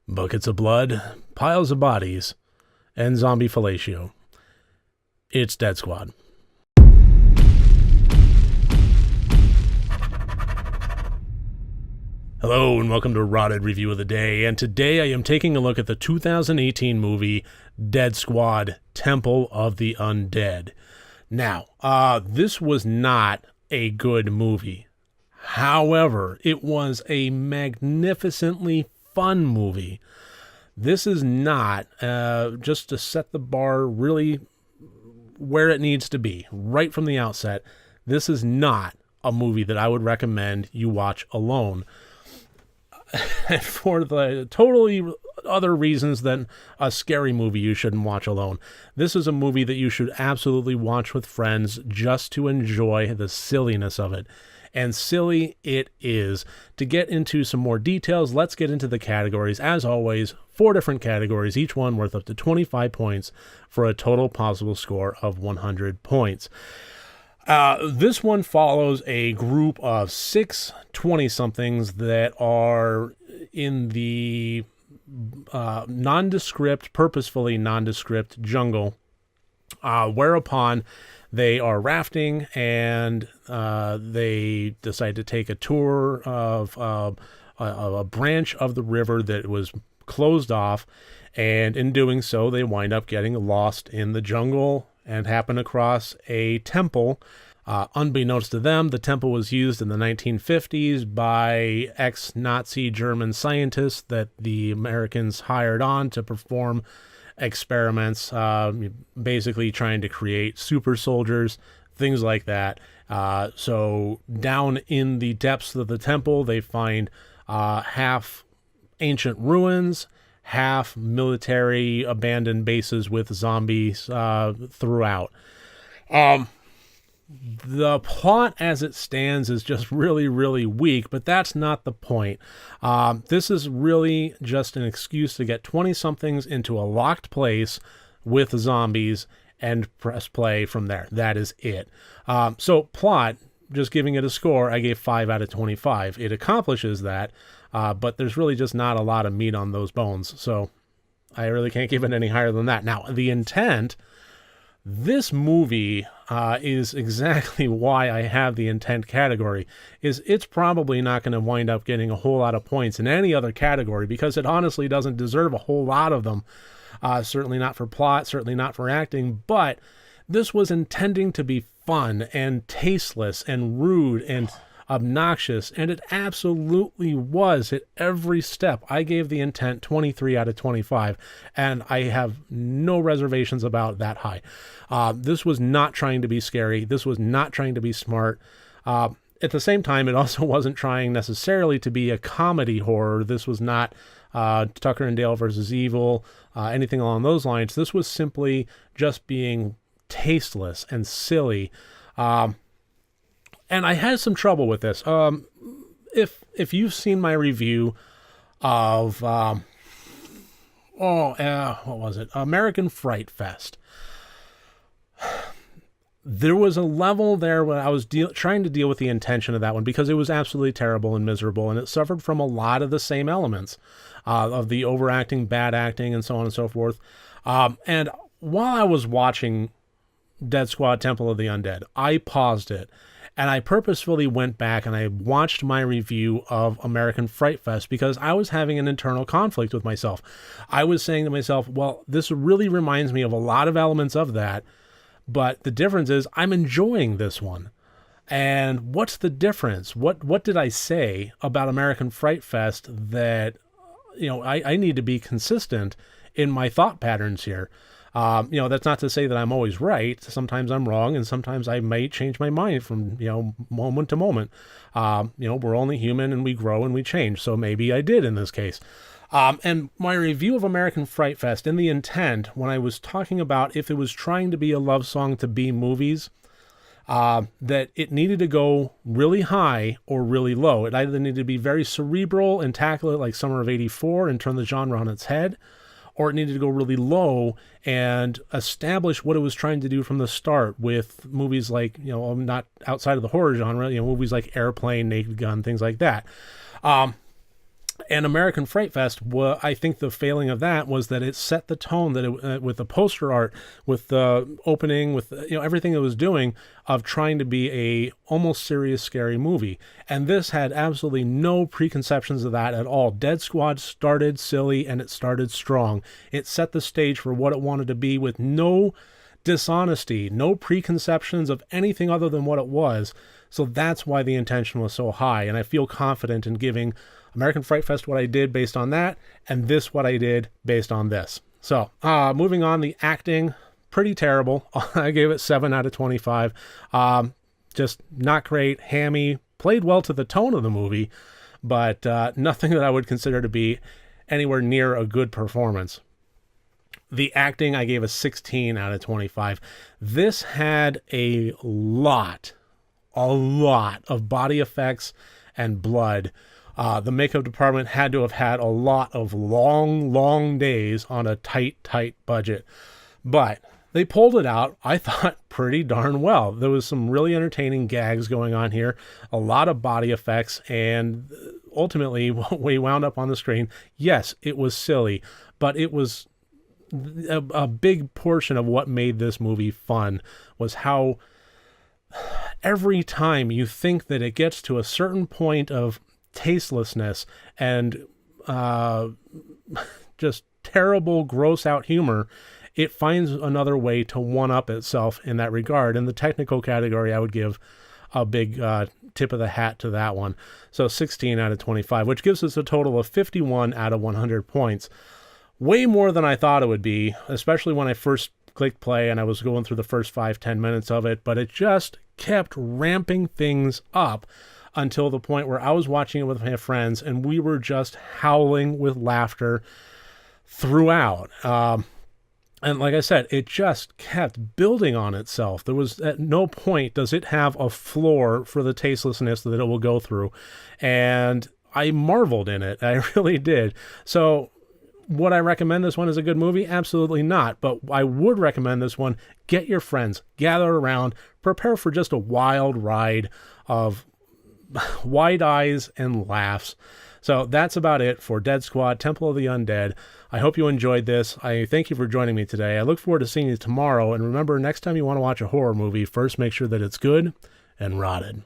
Buckets of blood, piles of bodies, and zombie fellatio. It's Dead Squad. Hello and welcome to RotD Review of the Day, and today I am taking a look at the 2018 movie Dead Squad: Temple of the Undead. Now, this was not a good movie. However, it was a magnificently fun movie. This is not, just to set the bar really where it needs to be, right from the outset, this is not a movie that I would recommend you watch alone. And for the totally other reasons than a scary movie you shouldn't watch alone. This is a movie that you should absolutely watch with friends just to enjoy the silliness of it. And silly it is. To get into some more details, let's get into the categories. As always, 4 different categories, each one worth up to 25 points for a total possible score of 100 points. This one follows a group of 6 20-somethings that are in the purposefully nondescript jungle, whereupon they are rafting and they decide to take a tour of a branch of the river that was closed off, and in doing so they wind up getting lost in the jungle and happen across a temple. Unbeknownst to them, the temple was used in the 1950s by ex-Nazi German scientists that the Americans hired on to perform experiments, basically trying to create super soldiers, things like that. So down in the depths of the temple, they find half ancient ruins, half military abandoned bases with zombies throughout. The plot as it stands is just really, really weak, but that's not the point. This is really just an excuse to get 20-somethings into a locked place with zombies and press play from there. That is it. So plot, just giving it a score, I gave 5 out of 25. It accomplishes that, but there's really just not a lot of meat on those bones, so I really can't give it any higher than that. Now, the intent... This movie is exactly why I have the intent category, is it's probably not going to wind up getting a whole lot of points in any other category because it honestly doesn't deserve a whole lot of them. Certainly not for plot, certainly not for acting, but this was intending to be fun and tasteless and rude and obnoxious, and it absolutely was at every step. I gave the intent 23 out of 25, and I have no reservations about that high. This was not trying to be scary. This was not trying to be smart. At the same time, it also wasn't trying necessarily to be a comedy horror. This was not Tucker and Dale versus Evil, anything along those lines. This was simply just being tasteless and silly. And I had some trouble with this. If you've seen my review of, what was it? American Fright Fest. There was a level there where I was trying to deal with the intention of that one because it was absolutely terrible and miserable, and it suffered from a lot of the same elements of the overacting, bad acting, and so on and so forth. And while I was watching Dead Squad: Temple of the Undead, I paused it. And I purposefully went back and I watched my review of American Fright Fest because I was having an internal conflict with myself. I was saying to myself, well, this really reminds me of a lot of elements of that, but the difference is I'm enjoying this one. And what's the difference? What did I say about American Fright Fest that, I need to be consistent in my thought patterns here. That's not to say that I'm always right. Sometimes I'm wrong, and sometimes I might change my mind from, moment to moment. We're only human, and we grow and we change. So maybe I did in this case. And my review of American Fright Fest, in the intent, when I was talking about if it was trying to be a love song to B movies, that it needed to go really high or really low. It either needed to be very cerebral and tackle it like Summer of '84 and turn the genre on its head, or it needed to go really low and establish what it was trying to do from the start with movies like, not outside of the horror genre, movies like Airplane, Naked Gun, things like that. And American Fright Fest, I think the failing of that was that it set the tone that with the poster art, with the opening, with everything it was doing of trying to be a almost serious, scary movie. And this had absolutely no preconceptions of that at all. Dead Squad started silly and it started strong. It set the stage for what it wanted to be with no dishonesty, no preconceptions of anything other than what it was. So that's why the intention was so high. And I feel confident in giving American Fright Fest what I did based on that, and this what I did based on this. So, moving on, the acting, pretty terrible. I gave it 7 out of 25. Just not great, hammy, played well to the tone of the movie, but nothing that I would consider to be anywhere near a good performance. The acting, I gave a 16 out of 25. This had a lot of body effects and blood. The makeup department had to have had a lot of long days on a tight budget. But they pulled it out, I thought, pretty darn well. There was some really entertaining gags going on here, a lot of body effects, and ultimately what we wound up on the screen, yes, it was silly, but it was a big portion of what made this movie fun was how every time you think that it gets to a certain point of tastelessness and just terrible, gross out humor, it finds another way to one-up itself in that regard. In the technical category, I would give a big tip of the hat to that one. So 16 out of 25, which gives us a total of 51 out of 100 points. Way more than I thought it would be, especially when I first clicked play and I was going through the first 5-10 minutes of it, but it just kept ramping things up until the point where I was watching it with my friends and we were just howling with laughter throughout. And like I said, it just kept building on itself. There was at no point does it have a floor for the tastelessness that it will go through. And I marveled in it. I really did. So would I recommend this one as a good movie? Absolutely not. But I would recommend this one. Get your friends, gather around, prepare for just a wild ride of wide eyes and laughs. So that's about it for Dead Squad, Temple of the Undead. I hope you enjoyed this. I thank you for joining me today. I look forward to seeing you tomorrow. And remember, next time you want to watch a horror movie, first make sure that it's good and rotted.